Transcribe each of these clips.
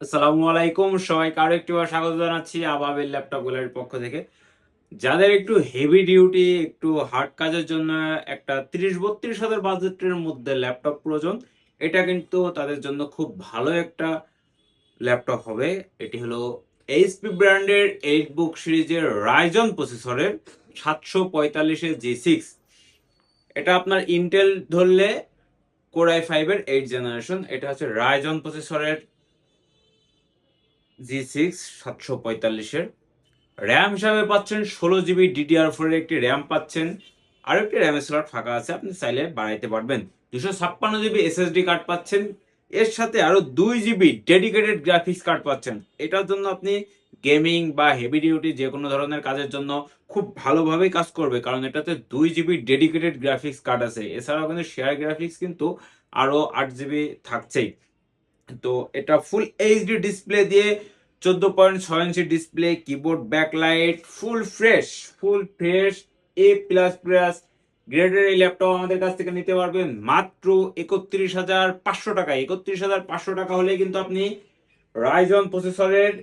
আসসালামু আলাইকুম, সবাইকে আরো একটিবার স্বাগত জানাচ্ছি আবাবিল ল্যাপটপ গ্যালারির পক্ষ থেকে। যাদের একটু হেভি ডিউটি, একটু হার্ড কাজের জন্য একটা 30-32 হাজার বাজেটের মধ্যে ল্যাপটপ প্রয়োজন, এটা কিন্তু তাদের জন্য খুব ভালো একটা ল্যাপটপ হবে। এটি হলো এইচপি ব্র্যান্ডের 8 বুক সিরিজের রাইজন প্রসেসরের 745 জি6। এটা আপনার ইন্টেল ধরলে কোর i5 এর 8 জেনারেশন। এটা হচ্ছে রাইজন প্রসেসরের জি6 745-এর। র্যাম হিসাবে পাচ্ছেন 16 জিবি DDR4 এর একটি র্যাম পাচ্ছেন। আর একটি র্যামের স্লট ফাঁকা আছে, আপনি চাইলে বাড়াইতে পারবেন। 256 জিবি এসএসডি কার্ড পাচ্ছেন। এর সাথে আরো 2 জিবি ডেডিকেটেড গ্রাফিক্স কার্ড পাচ্ছেন। এটার জন্য আপনি গেমিং বা হেভি ডিউটি যে কোনো ধরনের কাজের জন্য খুব ভালোভাবেই কাজ করবে, কারণ এটাতে 2 জিবি ডেডিকেটেড গ্রাফিক্স কার্ড আছে। এছাড়াও কিন্তু শেয়ার গ্রাফিক্স কিন্তু আরো 8 জিবি থাকছেই। তো এটা ফুল এইচডি ডিসপ্লে দিয়ে 14.6 ইঞ্চি display, keyboard backlight, full fresh A++ গ্রেডের এই ল্যাপটপ আমাদের কাছ থেকে নিতে পারবেন মাত্র 31,500 টাকায়। 31,500 টাকা হলে কিন্তু আপনি রাইজন প্রসেসরের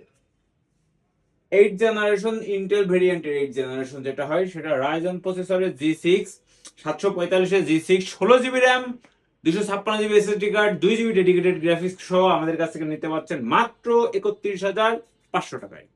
8 জেনারেশন ইন্টেল ভেরিয়েন্টের 8 জেনারেশন যেটা হয় সেটা রাইজন প্রসেসরের জি6 745 জি6, 16 GB RAM, 256 GB SSD card, 2 GB dedicated graphics সহ আমাদের কাছ থেকে নিতে পারছেন মাত্র 31,500 টাকায়।